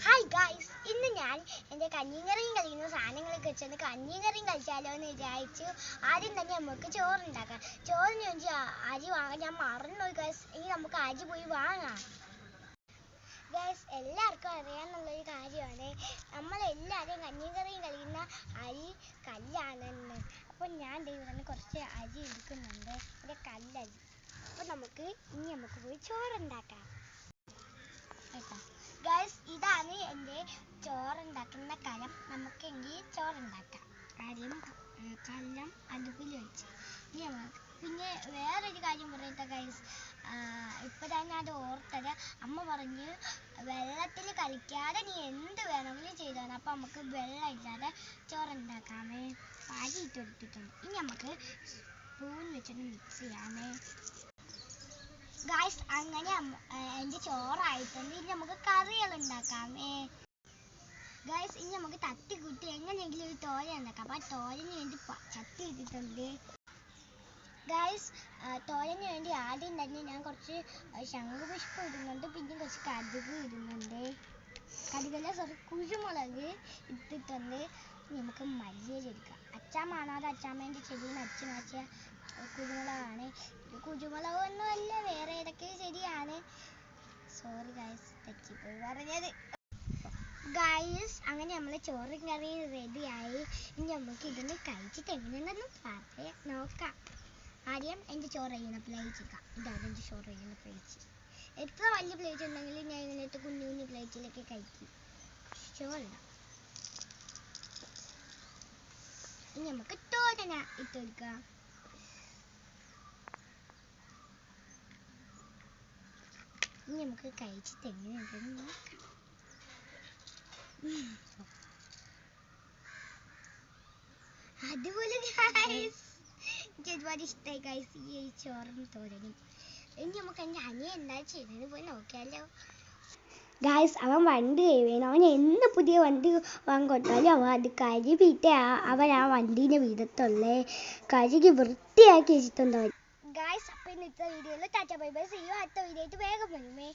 Hi guys, ഇന്ന് ഞാൻ എൻ്റെ കഞ്ഞിക്കറിയും കളിക്കുന്ന സാധനങ്ങളൊക്കെ വെച്ചൊന്ന് കഞ്ഞിക്കറിയും കളിച്ചാലോ എന്ന് വിചാരിച്ചു. ആദ്യം തന്നെ നമുക്ക് ചോറുണ്ടാക്കാം. ചോറിന് വേണ്ടി അരി വാങ്ങാൻ ഞാൻ മറന്നുപോയി ഗായ്സ്. ഇനി നമുക്ക് അരി പോയി വാങ്ങാം. ഗായ്സ്, എല്ലാവർക്കും അറിയാമെന്നുള്ളൊരു കാര്യമാണ്, നമ്മളെല്ലാവരും കഞ്ഞിക്കറിയും കളിക്കുന്ന അരി കല്ലാണെന്ന്. അപ്പോൾ ഞാൻ ഇവിടെ കുറച്ച് അരി എടുക്കുന്നുണ്ട്, എൻ്റെ കല്ലരി. അപ്പോൾ ഇനി നമുക്ക് പോയി ചോറുണ്ടാക്കാം കേട്ടോ. ഗൈസ്, ഇതാണ് എൻ്റെ ചോറുണ്ടാക്കുന്ന കലം. നമുക്കെങ്കിൽ ചോറുണ്ടാക്കാം. ആദ്യം കലം അടുപ്പിൽ വെച്ച് പിന്നെ വേറൊരു കാര്യം പറയട്ടെ ഗൈസ്, ഇപ്പോഴാണ് ഞാൻ അത് ഓർത്തത്. അമ്മ പറഞ്ഞ് വെള്ളത്തിൽ കളിക്കാതെ നീ എന്ത് വേണമെങ്കിലും ചെയ്തോണം. അപ്പോൾ നമുക്ക് വെള്ളം ഇല്ലാതെ ചോറുണ്ടാക്കാമേ. അരി ഇട്ടെടുത്തിട്ടുണ്ട്. ഇനി നമുക്ക് സ്പൂൺ വെച്ചൊന്ന് മിക്സ് ചെയ്യാമേ. ഗായ്സ്, അങ്ങനെ എൻ്റെ ചോറായിട്ടുണ്ട്. ഇനി നമുക്ക് കറികൾ ഉണ്ടാക്കാമേ. ഗായ്സ്, ഇനി നമുക്ക് തട്ടിക്കൂട്ടി എങ്ങനെയെങ്കിലും ഒരു തോരൻ ഉണ്ടാക്കാം. അപ്പോൾ തോരന് വേണ്ടി ചട്ടി ഇട്ടിട്ടുണ്ട്. ഗായ്സ്, തോരന് വേണ്ടി ആദ്യം തന്നെ ഞാൻ കുറച്ച് ശംഖുപുഷ്പം ഇടുന്നുണ്ട്, പിന്നെ കുറച്ച് കടുക് ഇടുന്നുണ്ട്. കുരുമുളക് ഇട്ടിട്ടുണ്ട്. നമുക്ക് മല്ലിയില എടുക്കാം. അച്ചാമാണോ അത് അച്ചാമ്മേൻ്റെ ചെടിയിൽ അച്ഛൻ വെച്ച കുരുമുളകാണ്. കുരുമുളകൊന്നും അല്ല, വേറെ ഏതൊക്കെ ശരിയാണ്. സോറി ഗായ്സ്, തെറ്റിപ്പോയി പറഞ്ഞത്. ഗായ്സ്, അങ്ങനെ നമ്മൾ ചോറും കറിയും റെഡിയായി. ഇനി നമുക്ക് ഇതൊന്ന് കഴിച്ചിട്ട് എങ്ങനെയുണ്ടെന്ന് നോക്കാം. ആദ്യം എൻ്റെ ചോറ് കഴിയുന്ന പ്ലേറ്റ് ഇരിക്കാം. ഇതാണ് എൻ്റെ ചോറ് കഴിയുന്ന പ്ലേറ്റ്. എത്ര വലിയ പ്ലേറ്റ് ഉണ്ടെങ്കിലും ഞാൻ ഇങ്ങനത്തെ കുഞ്ഞു കുഞ്ഞു പ്ലേറ്റിലൊക്കെ കഴിക്കും. ചോറിടാം. ഇനി നമുക്ക് തോരന ഇട്ടെടുക്കാം. ഇനി നമുക്ക് കഴിച്ചിട്ട് എങ്ങനെയുണ്ടെന്ന് നോക്കാം. അതുപോലെ ഗൈസ്, എനിക്ക് ഒരുപാട് ഇഷ്ടമായി ഗൈസ് ഈ ചോറും തോരനും. ഇനി നമുക്ക് എൻ്റെ അനിയൻ എന്താ ചെയ്യുന്നത് പോയി നോക്കിയാലോ. ഗായ്സ്, അവൻ വണ്ടി കഴിവേണം. അവൻ എന്ന് പുതിയ വണ്ടി വാങ്ങിക്കൊടുത്താലും അവൻ അത് കഴുകിയിട്ട് അവൻ ആ വണ്ടീനെ വിധത്തുള്ളേ കഴുകി വൃത്തിയാക്കി വെച്ചിട്ടുണ്ട് അവൻ. ഗായ്സ്, അപ്പോൾ ഇന്നത്തെ വീഡിയോയിൽ ടാറ്റ ബൈ ബൈ. See you. അടുത്ത വീഡിയോ ആയിട്ട് വേഗം വരുമേ.